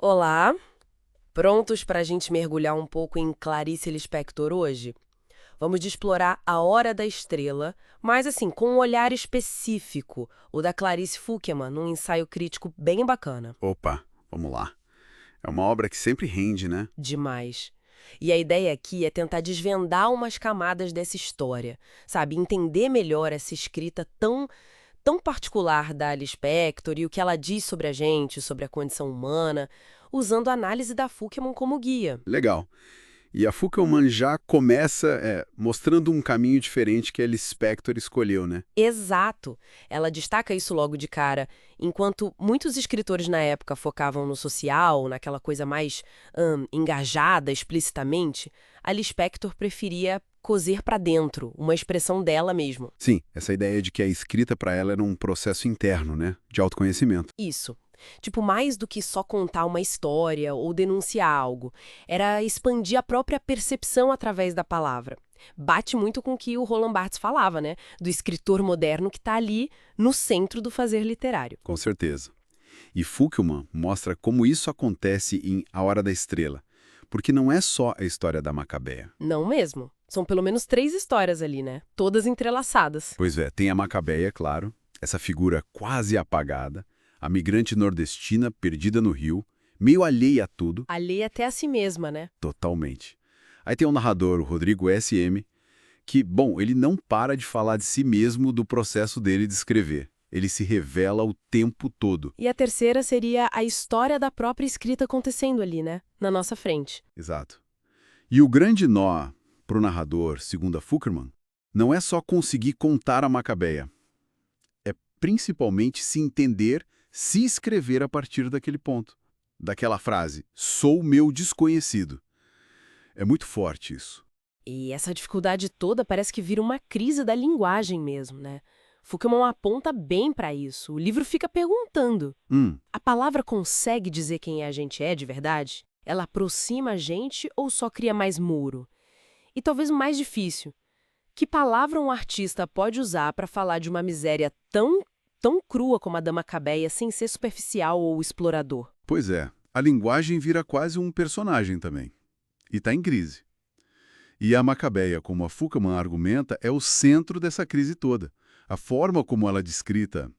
Olá, prontos para a gente mergulhar um pouco em Clarice Lispector hoje? Vamos explorar A Hora da Estrela, mas assim, com um olhar específico, o da Clarice Fukieman, num ensaio crítico bem bacana. Opa, vamos lá. É uma obra que sempre rende, né? Demais. E a ideia aqui é tentar desvendar umas camadas dessa história, sabe? Entender melhor essa escrita tão particular da Lispector e o que ela diz sobre a gente, sobre a condição humana, usando a análise da Fukieman como guia. Legal. E a Fukkelman já começa mostrando um caminho diferente que a Lispector escolheu, né? Exato. Ela destaca isso logo de cara. Enquanto muitos escritores na época focavam no social, naquela coisa mais engajada explicitamente, a Lispector preferia cozer para dentro, uma expressão dela mesmo. Sim, essa ideia de que a escrita para ela era um processo interno, né? De autoconhecimento. Isso. Tipo, mais do que só contar uma história ou denunciar algo, era expandir a própria percepção através da palavra. Bate muito com o que o Roland Barthes falava, né? Do escritor moderno que está ali no centro do fazer literário. Com certeza. E Fukkelman mostra como isso acontece em A Hora da Estrela. Porque não é só a história da Macabeia. Não mesmo. São pelo menos 3 histórias ali, né? Todas entrelaçadas. Pois é, tem a Macabeia, claro, essa figura quase apagada, a migrante nordestina perdida no rio, meio alheia a tudo, Alheia até a si mesma, né? totalmente. Aí tem o narrador, o Rodrigo S.M., que, bom, ele não para de falar de si mesmo do processo dele de escrever. Ele se revela o tempo todo. E a terceira seria a história da própria escrita acontecendo ali, né? Na nossa frente. Exato. E o grande nó para o narrador, segundo a Fuckerman, não é só conseguir contar a Macabeia. É principalmente se entender, se escrever a partir daquele ponto. Daquela frase, sou meu desconhecido. É muito forte isso. E essa dificuldade toda parece que vira uma crise da linguagem mesmo, né? Fukuyama aponta bem para isso. O livro fica perguntando: a palavra consegue dizer quem a gente é de verdade? Ela aproxima a gente ou só cria mais muro? E talvez o mais difícil: que palavra um artista pode usar para falar de uma miséria tão crua como a da Macabeia sem ser superficial ou explorador? Pois é, a linguagem vira quase um personagem também. E está em crise. E a Macabeia, como a Fukuyama argumenta, é o centro dessa crise toda. A forma como ela é descrita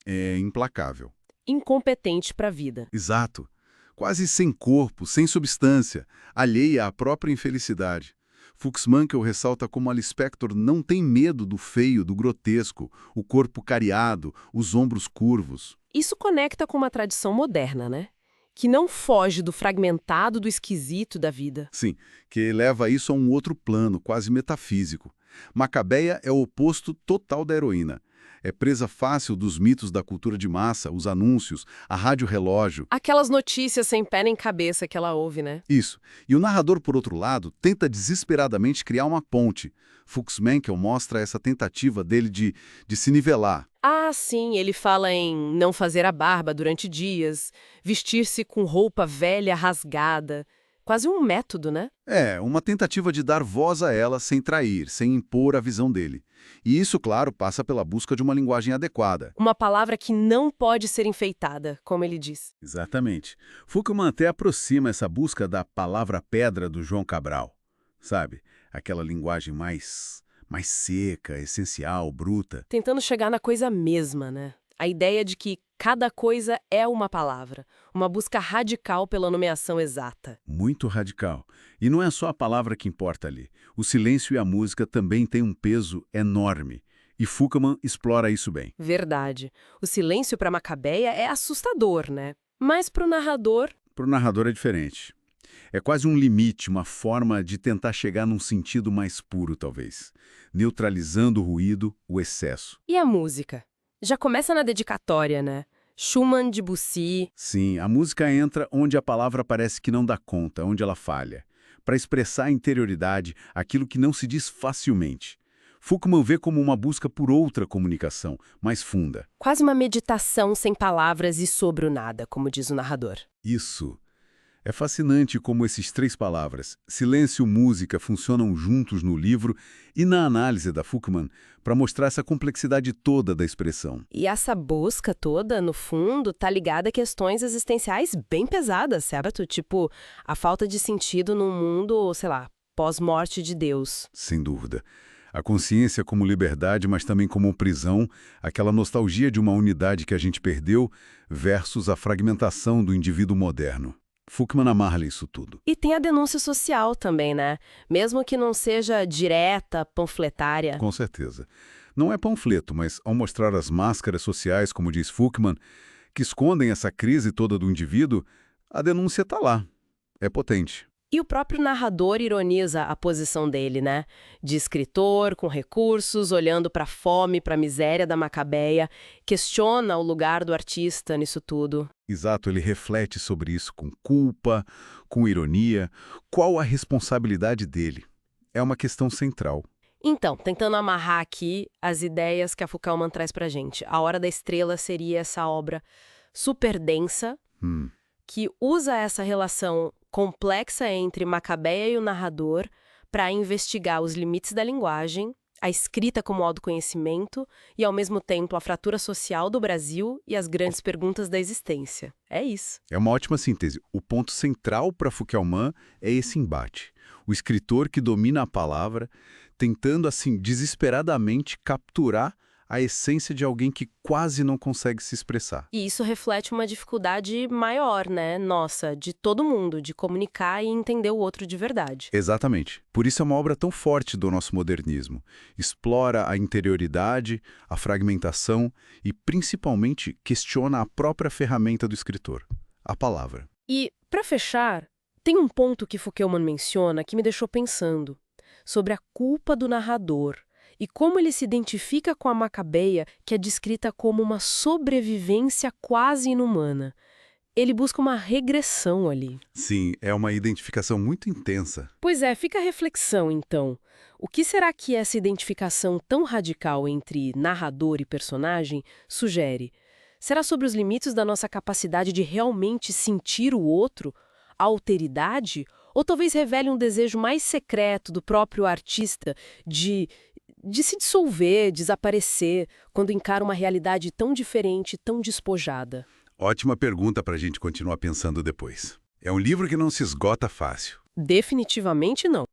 é implacável. Incompetente para a vida. Exato. Quase sem corpo, sem substância, alheia à própria infelicidade. Fuchsmankel ressalta como a Lispector não tem medo do feio, do grotesco, o corpo cariado, os ombros curvos. Isso conecta com uma tradição moderna, né? Que não foge do fragmentado, do esquisito da vida. Sim, que leva isso a um outro plano, quase metafísico. Macabeia é o oposto total da heroína. É presa fácil dos mitos da cultura de massa, os anúncios, a rádio-relógio. Aquelas notícias sem pé nem cabeça que ela ouve, né? Isso. E o narrador, por outro lado, tenta desesperadamente criar uma ponte. Fuchsmankel mostra essa tentativa dele de se nivelar. Ah, sim, ele fala em não fazer a barba durante dias, vestir-se com roupa velha rasgada. Quase um método, né? É, uma tentativa de dar voz a ela sem trair, sem impor a visão dele. E isso, claro, passa pela busca de uma linguagem adequada. Uma palavra que não pode ser enfeitada, como ele diz. Exatamente. Fukuyama até aproxima essa busca da palavra-pedra do João Cabral. Sabe? Aquela linguagem mais seca, essencial, bruta. Tentando chegar na coisa mesma, né? A ideia de que cada coisa é uma palavra, uma busca radical pela nomeação exata. Muito radical. E não é só a palavra que importa ali. O silêncio e a música também têm um peso enorme. E Fukuyama explora isso bem. Verdade. O silêncio para Macabeia é assustador, né? Mas para o narrador, Para o narrador é diferente. É quase um limite, uma forma de tentar chegar num sentido mais puro, talvez. Neutralizando o ruído, o excesso. e a música? Já começa na dedicatória, né? Schumann, Debussy. Sim, a música entra onde a palavra parece que não dá conta, onde ela falha, para expressar a interioridade, aquilo que não se diz facilmente. Fukuyama vê como uma busca por outra comunicação, mais funda. Quase uma meditação sem palavras e sobre o nada, como diz o narrador. Isso. É fascinante como esses três palavras, silêncio e música, funcionam juntos no livro e na análise da Fukman para mostrar essa complexidade toda da expressão. E essa busca toda, no fundo, tá ligada a questões existenciais bem pesadas, certo? Tipo, a falta de sentido num mundo, sei lá, pós-morte de Deus. Sem dúvida. A consciência como liberdade, mas também como prisão, aquela nostalgia de uma unidade que a gente perdeu versus a fragmentação do indivíduo moderno. Fukman amarra isso tudo. E tem a denúncia social também, né? Mesmo que não seja direta, panfletária. Com certeza. Não é panfleto, mas ao mostrar as máscaras sociais, como diz Fukman, que escondem essa crise toda do indivíduo, a denúncia está lá. É potente. E o próprio narrador ironiza a posição dele, né? De escritor, com recursos, olhando para a fome, para a miséria da Macabeia, questiona o lugar do artista nisso tudo. Exato, ele reflete sobre isso com culpa, com ironia. Qual a responsabilidade dele? É uma questão central. Então, tentando amarrar aqui as ideias que a Fukman traz pra gente. A Hora da Estrela seria essa obra super densa, que usa essa relação complexa entre Macabeia e o narrador para investigar os limites da linguagem, a escrita como autoconhecimento e, ao mesmo tempo, a fratura social do Brasil e as grandes perguntas da existência. É isso. É uma ótima síntese. O ponto central para Fukman é esse embate. O escritor que domina a palavra, tentando, assim, desesperadamente capturar a essência de alguém que quase não consegue se expressar. E isso reflete uma dificuldade maior, né? Nossa, de todo mundo, de comunicar e entender o outro de verdade. Exatamente. Por isso é uma obra tão forte do nosso modernismo. Explora a interioridade, a fragmentação e, principalmente, questiona a própria ferramenta do escritor, a palavra. E, para fechar, tem um ponto que Fukman menciona que me deixou pensando sobre a culpa do narrador e como ele se identifica com a Macabeia, que é descrita como uma sobrevivência quase inumana. Ele busca uma regressão ali. Sim, é uma identificação muito intensa. Pois é, fica a reflexão, então. O que será que essa identificação tão radical entre narrador e personagem sugere? Será sobre os limites da nossa capacidade de realmente sentir o outro? A alteridade? Ou talvez revele um desejo mais secreto do próprio artista de se dissolver, desaparecer, quando encara uma realidade tão diferente, tão despojada? Ótima pergunta para a gente continuar pensando depois. É um livro que não se esgota fácil. Definitivamente não.